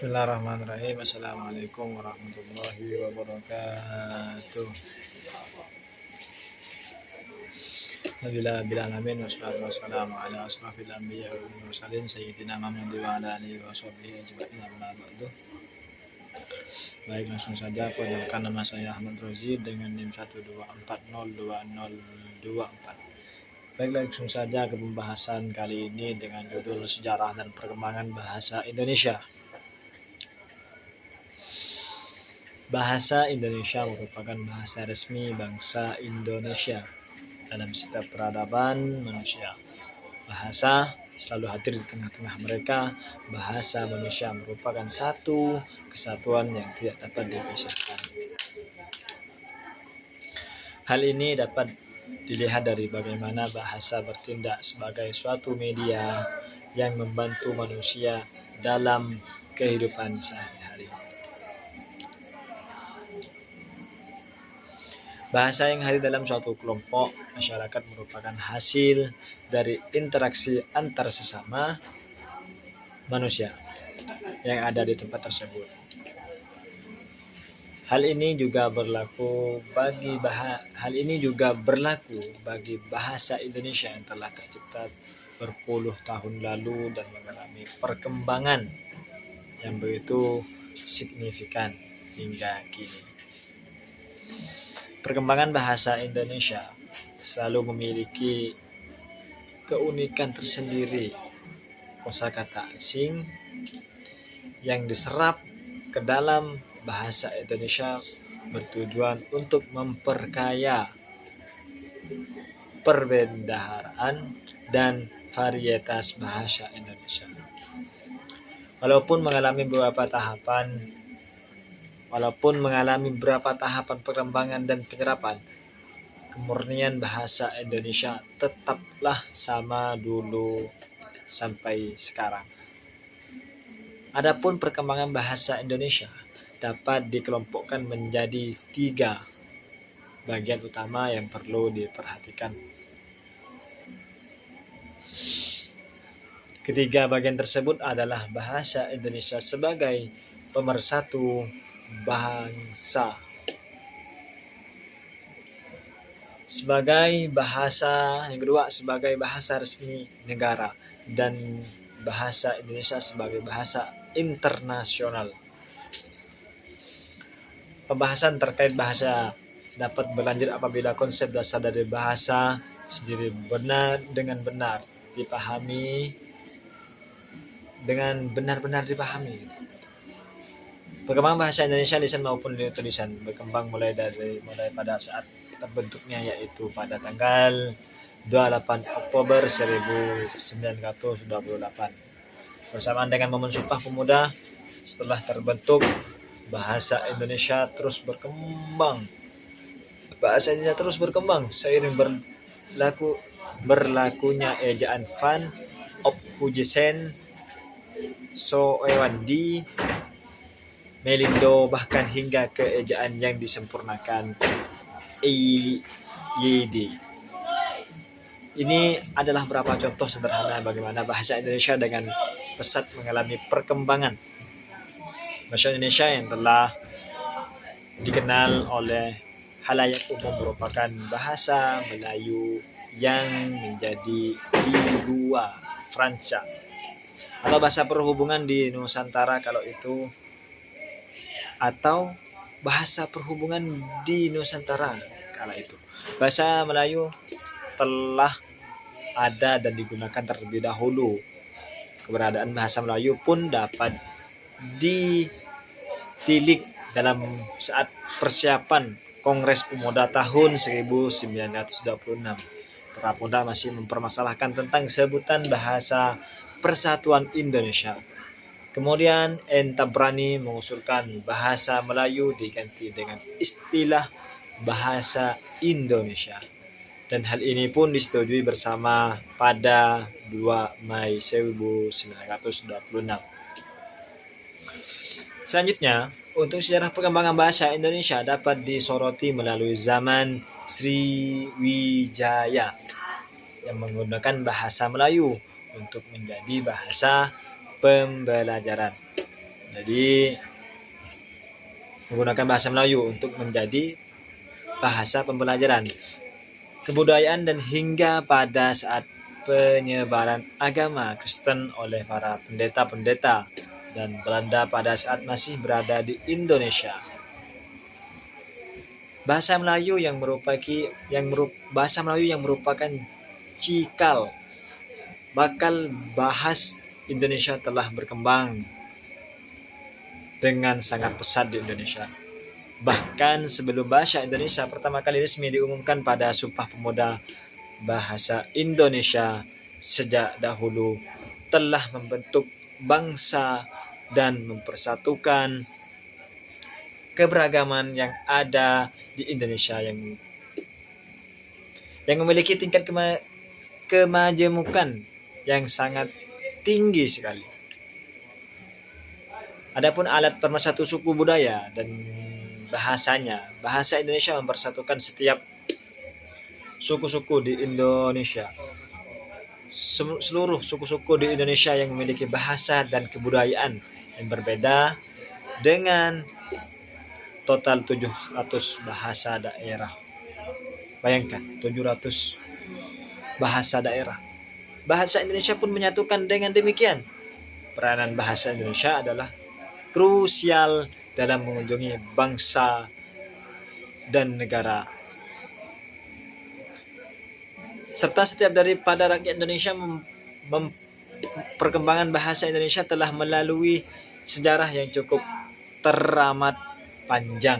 Bismillahirrahmanirrahim. Assalamualaikum warahmatullahi wabarakatuh. Alhamdulillah alamin wassalatu wassalamu ala asrafil anbiya wal mursalin sayyidina Muhammad wa ala alihi washabihi ajma'in amma ba'du. Baik, langsung saja perkenalkan, nama saya Ahmad Rozi dengan NIM 124020024. Baik, langsung saja ke pembahasan kali ini dengan judul Sejarah dan Perkembangan Bahasa Indonesia. Bahasa Indonesia merupakan bahasa resmi bangsa Indonesia dalam setiap peradaban manusia. Bahasa selalu hadir di tengah-tengah mereka. Bahasa manusia merupakan satu kesatuan yang tidak dapat dipisahkan. Hal ini dapat dilihat dari bagaimana bahasa bertindak sebagai suatu media yang membantu manusia dalam kehidupan sehari-hari. Bahasa yang hadir dalam suatu kelompok masyarakat merupakan hasil dari interaksi antar sesama manusia yang ada di tempat tersebut. Hal ini juga berlaku bagi bahasa Indonesia yang telah tercipta berpuluh tahun lalu dan mengalami perkembangan yang begitu signifikan hingga kini. Perkembangan bahasa Indonesia selalu memiliki keunikan tersendiri. Kosakata asing yang diserap ke dalam bahasa Indonesia bertujuan untuk memperkaya perbendaharaan dan varietas bahasa Indonesia. Walaupun mengalami beberapa tahapan perkembangan dan penyerapan, kemurnian bahasa Indonesia tetaplah sama dulu sampai sekarang. Adapun perkembangan bahasa Indonesia dapat dikelompokkan menjadi 3 bagian utama yang perlu diperhatikan. Ketiga bagian tersebut adalah bahasa Indonesia sebagai pemersatu bangsa, yang kedua sebagai bahasa resmi negara, dan bahasa Indonesia sebagai bahasa internasional. Pembahasan terkait bahasa dapat berlanjut apabila konsep dasar dari bahasa sendiri benar benar-benar dipahami. Perkembangan bahasa Indonesia lisan maupun tulisan berkembang mulai pada saat terbentuknya, yaitu pada tanggal 28 Oktober 1928 bersamaan dengan momen Sumpah Pemuda. Setelah terbentuk, bahasa Indonesia terus berkembang. Seiring berlakunya ejaan Van op Huijsen, Soewandi, Melindo, bahkan hingga ke ejaan yang disempurnakan EYD. Ini adalah beberapa contoh sederhana bagaimana bahasa Indonesia dengan pesat mengalami perkembangan. Bahasa Indonesia yang telah dikenal oleh halayak umum merupakan bahasa Melayu yang menjadi lingua franca atau bahasa perhubungan di Nusantara kala itu, Bahasa Melayu telah ada dan digunakan terlebih dahulu. Keberadaan bahasa Melayu pun dapat ditilik dalam saat persiapan Kongres Pemuda tahun 1926. Para pemuda masih mempermasalahkan tentang sebutan bahasa Persatuan Indonesia. Kemudian Entabrani mengusulkan bahasa Melayu diganti dengan istilah bahasa Indonesia. Dan hal ini pun disetujui bersama pada 2 Mei 1926. Selanjutnya, untuk sejarah perkembangan bahasa Indonesia dapat disoroti melalui zaman Sriwijaya yang menggunakan bahasa Melayu untuk menjadi bahasa pembelajaran. Jadi menggunakan bahasa Melayu untuk menjadi bahasa pembelajaran, kebudayaan, dan hingga pada saat penyebaran agama Kristen oleh para pendeta-pendeta dan Belanda pada saat masih berada di Indonesia. Bahasa Melayu yang merupakan cikal bakal bahas Indonesia telah berkembang dengan sangat pesat di Indonesia. Bahkan sebelum bahasa Indonesia pertama kali resmi diumumkan pada Sumpah Pemuda Bahasa Indonesia, sejak dahulu telah membentuk bangsa dan mempersatukan keberagaman yang ada di Indonesia yang memiliki tingkat kemajemukan yang sangat tinggi sekali. Adapun alat pemersatu suku budaya dan bahasanya, bahasa Indonesia mempersatukan setiap suku-suku di Indonesia. Seluruh suku-suku di Indonesia yang memiliki bahasa dan kebudayaan yang berbeda dengan total 700 bahasa daerah. Bayangkan, 700 bahasa daerah. Bahasa Indonesia pun menyatukan dengan demikian. Peranan bahasa Indonesia adalah krusial dalam mengunjungi bangsa dan negara. Serta setiap daripada rakyat Indonesia perkembangan bahasa Indonesia telah melalui sejarah yang cukup teramat panjang.